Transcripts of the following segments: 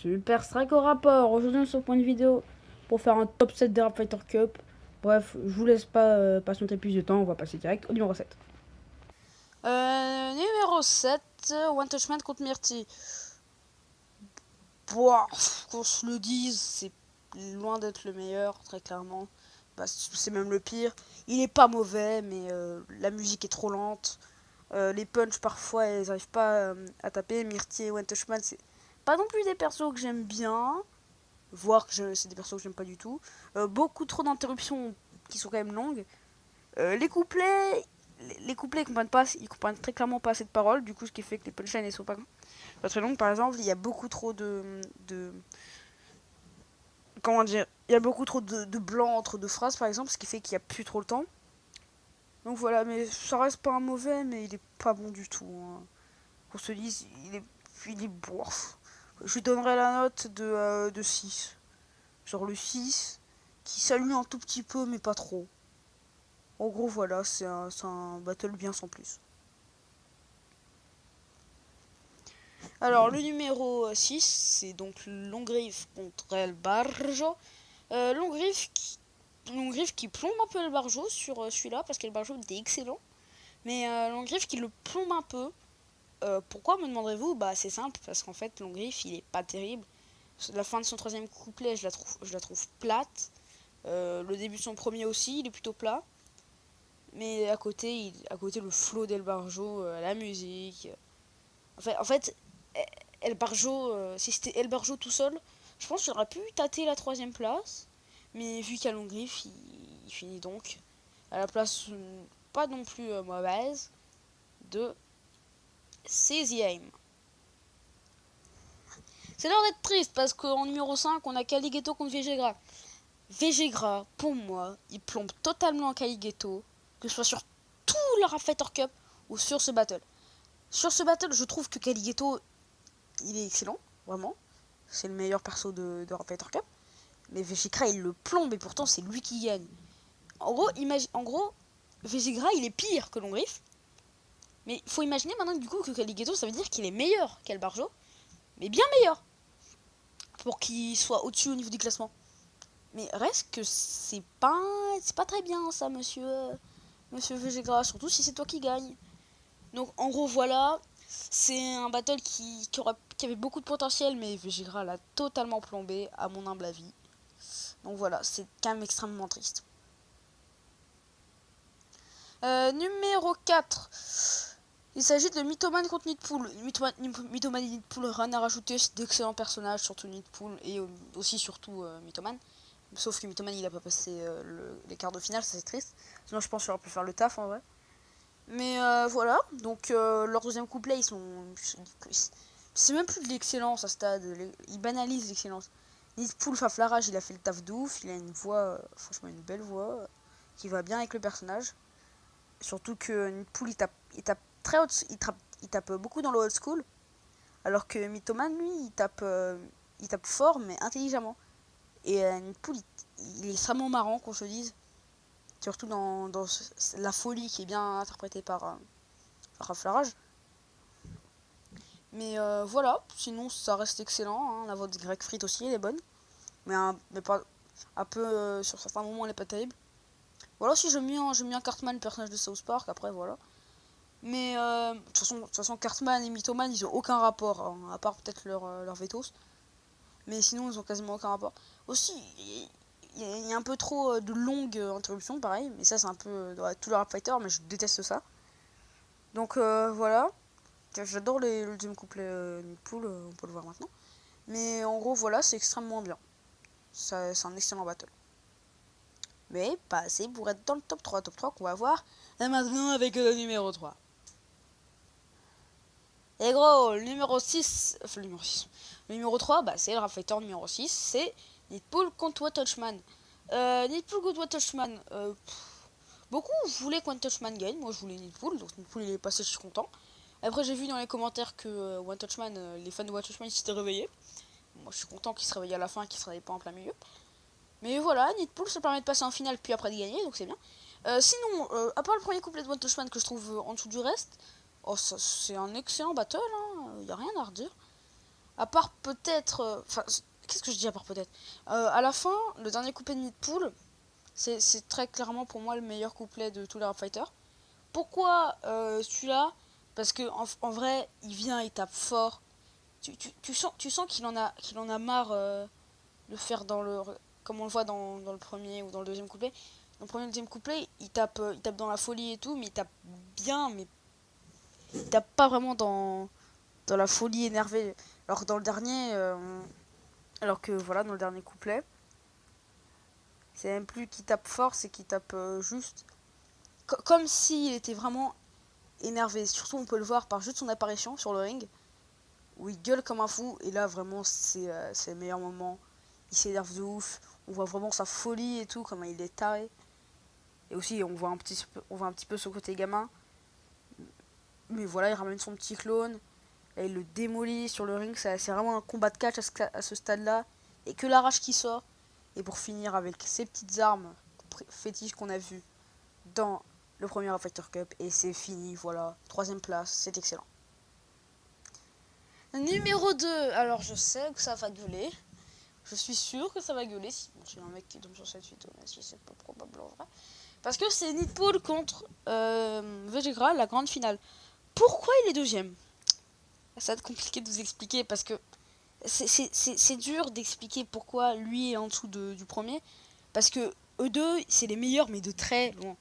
Super Strike au rapport. Aujourd'hui, on se retrouve pour une vidéo pour faire un top 7 des Rap Fighter Cup. Bref, je vous laisse pas patienter plus de temps, on va passer direct au numéro 7. Numéro 7, One Touch Man contre Myrti. Boah, qu'on se le dise, c'est loin d'être le meilleur, très clairement. Bah, c'est même le pire. Il est pas mauvais, mais la musique est trop lente. Les punchs, parfois, ils n'arrivent pas à taper. Myrti et One Touch Man, c'est pas non plus des persos que j'aime bien. Voire que c'est des persos que j'aime pas du tout. Beaucoup trop d'interruptions qui sont quand même longues. Les couplets, les couplets ils comprennent très clairement pas assez de paroles, du coup ce qui fait que les punchlines ne sont pas très longues. Par exemple, il y a beaucoup trop de comment dire, il y a beaucoup trop de blanc entre deux phrases par exemple, ce qui fait qu'il n'y a plus trop le temps. Donc voilà, mais ça reste pas un mauvais, mais il est pas bon du tout, hein. Qu'on se dise, il est bourf. Je lui donnerais la note de 6. Genre le 6 qui salue un tout petit peu, mais pas trop. En gros, voilà, c'est un battle bien sans plus. Alors, le numéro 6, c'est donc Longriff contre El Barjo. Longriff qui plombe un peu El Barjo sur celui-là, parce qu'El Barjo était excellent. Mais Longriff qui le plombe un peu. Pourquoi, me demanderez-vous? Bah, c'est simple, parce qu'en fait, Longriff, il est pas terrible. La fin de son troisième couplet, je la trouve plate. Le début de son premier aussi, il est plutôt plat. Mais à côté le flow d'El Barjo, la musique. En fait El Barjo, si c'était El Barjo tout seul, je pense qu'il aurait pu tâter la troisième place. Mais vu qu'à Longriff, il finit donc à la place pas non plus mauvaise de 16ème. C'est l'heure d'être triste parce qu'en numéro 5, on a Calighetto contre Vegegra. Vegegra, pour moi, il plombe totalement Calighetto, que ce soit sur tout le Rap Fighter Cup ou sur ce battle. Sur ce battle, je trouve que Calighetto, il est excellent, vraiment. C'est le meilleur perso de Rap Fighter Cup. Mais Vegegra, il le plombe et pourtant, c'est lui qui gagne. En gros, Vegegra, il est pire que Longriff. Mais il faut imaginer maintenant du coup que Calighetto, ça veut dire qu'il est meilleur qu'Albarjo. Mais bien meilleur. Pour qu'il soit au-dessus au niveau du classement. Mais reste que c'est pas très bien ça, monsieur Vegegra. Surtout si c'est toi qui gagne. Donc en gros, voilà. C'est un battle qui avait beaucoup de potentiel, mais Vegegra l'a totalement plombé, à mon humble avis. Donc voilà, c'est quand même extrêmement triste. Numéro 4. Il s'agit de Mythoman contre Nidpool. Mythoman et Nidpool, rien à rajouter, c'est d'excellents personnages, surtout Nidpool et aussi surtout Mythoman. Sauf que Mythoman il a pas passé les quarts de finale, ça c'est triste. Sinon je pense qu'il aurait pu faire le taf en vrai. Mais voilà, donc leur deuxième couplet, c'est même plus de l'excellence à ce stade. Ils banalisent l'excellence. Nidpool Faflarage, il a fait le taf de ouf. Il a une voix, franchement une belle voix, qui va bien avec le personnage. Surtout que Nidpool il tape très haut, il tape beaucoup dans le old school. Alors que Mythoman, lui, il tape fort mais intelligemment. Et Nidpool, il est extrêmement marrant qu'on se dise. Surtout dans la folie qui est bien interprétée par Raflarage. Mais voilà, sinon ça reste excellent, hein. La voix de Greg Frit aussi, elle est bonne. Mais pas, un peu sur certains moments, elle est pas terrible. Voilà, si j'aime bien Cartman, le personnage de South Park, après voilà. Mais de toute façon, Cartman et Mythoman, ils ont aucun rapport, hein, à part peut-être leur Vetos. Mais sinon, ils ont quasiment aucun rapport. Aussi, il y a un peu trop de longues interruptions, pareil. Mais ça, c'est un peu dans tout le Rap Fighter, mais je déteste ça. Donc voilà. J'adore le deuxième couplet Nidpool, on peut le voir maintenant. Mais en gros, voilà, c'est extrêmement bien. C'est un excellent battle. Mais pas assez pour être dans le top 3. Top 3 qu'on va voir. Et maintenant avec le numéro 3. Et gros, le numéro 6. Enfin, le numéro 6. Le numéro 3, bah, c'est le Rap Fighter numéro 6. C'est Nidpool contre One Touch Man. Nidpool contre One Touch Man. Beaucoup voulaient que One Touch Man gagne. Moi, je voulais Nidpool. Donc Nidpool, il est passé, je suis content. Après, j'ai vu dans les commentaires que One Touch Man, les fans de One Touch Man, ils s'étaient réveillés. Moi, je suis content qu'ils se réveillent à la fin, qu'ils se réveillent pas en plein milieu. Mais voilà, Nidpool, ça permet de passer en finale, puis après de gagner, donc c'est bien. Sinon, à part le premier couplet de One Touch Man que je trouve en dessous du reste, oh, c'est un excellent battle, hein, y a rien à redire. À part peut-être... Enfin, qu'est-ce que je dis à part peut-être à la fin, le dernier couplet de Needpool, c'est très clairement pour moi le meilleur couplet de tous les Rap Fighters. Pourquoi celui-là? Parce que en vrai, il vient, il tape fort. Tu sens qu'il en a marre de faire dans le... Comme on le voit dans le premier ou dans le deuxième couplet. Dans le premier et le deuxième couplet, il tape dans la folie et tout, mais il tape bien, mais il tape pas vraiment dans la folie énervée. Alors que dans le dernier... alors que voilà, dans le dernier couplet, c'est même plus qu'il tape fort, c'est qu'il tape juste... Comme s'il était vraiment énervé. Surtout, on peut le voir par juste son apparition sur le ring, où il gueule comme un fou. Et là, vraiment, c'est le meilleur moment. Il s'énerve de ouf. On voit vraiment sa folie et tout, comment il est taré. Et aussi, on voit un petit peu son côté gamin. Mais voilà, il ramène son petit clone. Et il le démolit sur le ring. C'est vraiment un combat de catch à ce stade-là. Et que la rage qui sort. Et pour finir avec ces petites armes fétiches qu'on a vues dans le premier Fighter Cup. Et c'est fini, voilà. 3ème place, c'est excellent. Numéro 2. Alors je sais que ça va gueuler. Je suis sûr que ça va gueuler. Si bon, un mec qui tombe sur cette vidéo, mais si c'est pas probable en vrai. Parce que c'est Needpool contre Vegeta, la grande finale. Pourquoi il est deuxième? Ça va être compliqué de vous expliquer parce que c'est dur d'expliquer pourquoi lui est en dessous du premier. Parce que eux deux, c'est les meilleurs, mais de très loin.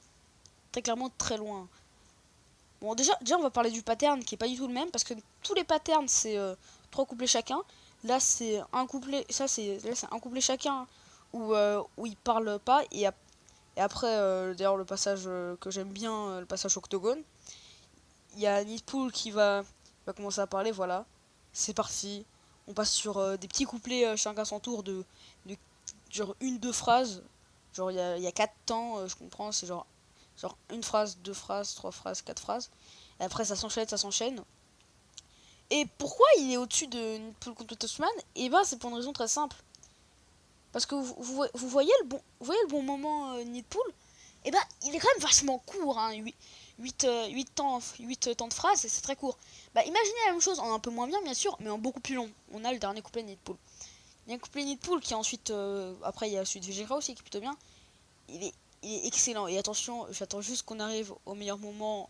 Très clairement, très loin. Bon, déjà, on va parler du pattern qui est pas du tout le même. Parce que tous les patterns, c'est 3 couplets chacun. Là, c'est un couplet. Là, c'est un couplet chacun où ils parlent pas. Et après, d'ailleurs, le passage que j'aime bien, le passage octogone. Il y a Needpool qui va commencer à parler, voilà. C'est parti. On passe sur des petits couplets chacun son tour de genre 1-2 phrases. Genre il y a 4 temps, je comprends, c'est genre une phrase, 2 phrases, 3 phrases, 4 phrases. Et après ça s'enchaîne, ça s'enchaîne. Et pourquoi il est au-dessus de Needpool contre Toastman? Et ben c'est pour une raison très simple. Parce que vous voyez le bon moment Needpool? Et ben il est quand même vachement court, hein. 8 temps de phrase, c'est très court. Bah imaginez la même chose en un peu moins bien sûr, mais en beaucoup plus long. On a le dernier couplet de Needpool. Il y a un couplet Needpool qui ensuite, après il y a celui de Vegeta aussi qui est plutôt bien. Il est, il est excellent. Et attention, j'attends juste qu'on arrive au meilleur moment.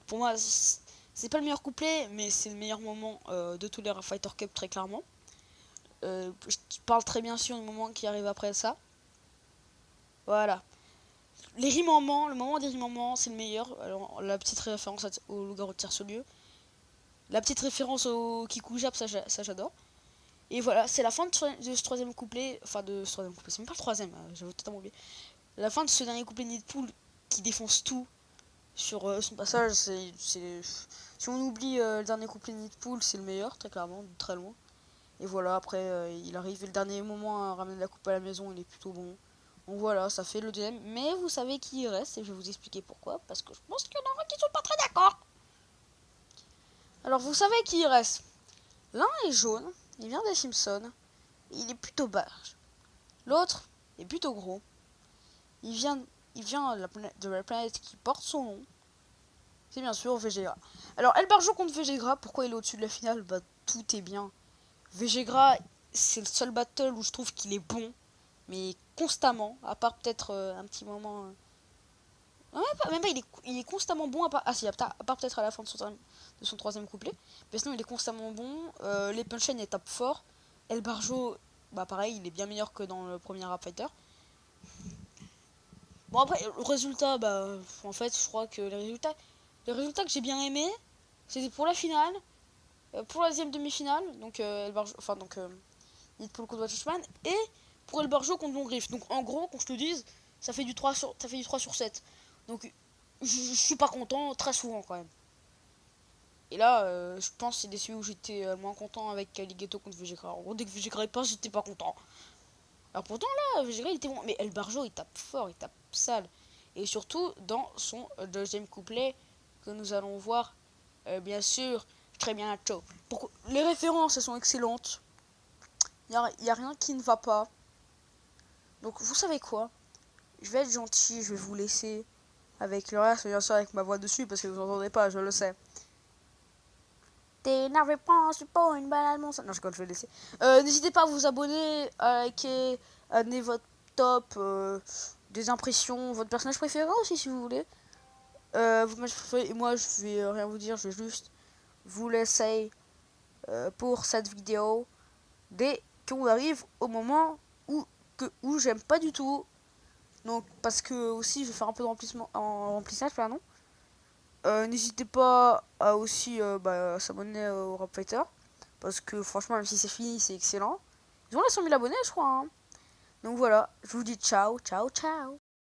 Pour moi, c'est pas le meilleur couplet, mais c'est le meilleur moment de tous les Fighter Cup très clairement. Je parle très bien sûr du moment qui arrive après ça. Voilà. Les rimements, le moment des rimements, c'est le meilleur. Alors, la petite référence au loup-garou de Tierce-Lieu. La petite référence au Kikujap, ça j'adore. Et voilà, c'est la fin de ce troisième couplet. Enfin, de ce troisième couplet, c'est même pas le troisième, j'avais totalement oublié. La fin de ce dernier couplet Needpool qui défonce tout sur son passage. Si on oublie le dernier couplet Needpool, c'est le meilleur, très clairement, de très loin. Et voilà, après, il arrive, et le dernier moment à ramener la coupe à la maison, il est plutôt bon. Donc voilà, ça fait le deuxième. Mais vous savez qui il reste et je vais vous expliquer pourquoi. Parce que je pense qu'il y en aura qui sont pas très d'accord. Alors vous savez qui il reste. L'un est jaune, il vient des Simpsons. Et il est plutôt barge. L'autre est plutôt gros. Il vient de la planète qui porte son nom. C'est bien sûr Vegeta. Alors El Barjo contre Vegeta, pourquoi il est au-dessus de la finale? Bah tout est bien. Vegeta, c'est le seul battle où je trouve qu'il est bon. Mais constamment, à part peut-être un petit moment... même pas, il est constamment bon, à part peut-être à la fin de son troisième couplet. Mais sinon, il est constamment bon. Les punchlines, tapent fort. El Barjo, bah pareil, il est bien meilleur que dans le premier Rap Fighter. Bon, après, le résultat, bah, en fait, je crois que les résultats que j'ai bien aimés, c'était pour la finale, pour la deuxième demi-finale, donc El Barjo, enfin, donc, Needpool contre Watchman, et pour El Barjo contre Longriff. Donc en gros, qu'on je te dise, ça fait du 3 sur 7. Donc je suis pas content très souvent quand même. Et là, je pense que c'est des celui où j'étais moins content avec Alligato contre Vegeta. En gros, dès que Vegeta passe, j'étais pas content. Alors pourtant là, Vegeta il était bon. Mais El Barjo il tape fort, il tape sale. Et surtout dans son deuxième couplet que nous allons voir, bien sûr, très bientôt. Les références, elles sont excellentes. Il n'y a rien qui ne va pas. Donc vous savez quoi? Je vais être gentil, je vais vous laisser avec le reste, bien sûr avec ma voix dessus, parce que vous n'entendez pas, je le sais. T'énervez pas, je suis pas une banane mon sang. Non, je vais laisser. N'hésitez pas à vous abonner, à liker, à donner votre top, des impressions, votre personnage préféré aussi si vous voulez. Votre personnage préféré, et moi je vais rien vous dire, je vais juste vous laisser pour cette vidéo dès qu'on arrive au moment où j'aime pas du tout. Donc parce que aussi je vais faire un peu de remplissage pardon. N'hésitez pas à aussi s'abonner au Rap Fighter. Parce que franchement, même si c'est fini, c'est excellent. Ils ont les 100 000 abonnés, je crois. Hein. Donc voilà, je vous dis ciao, ciao, ciao.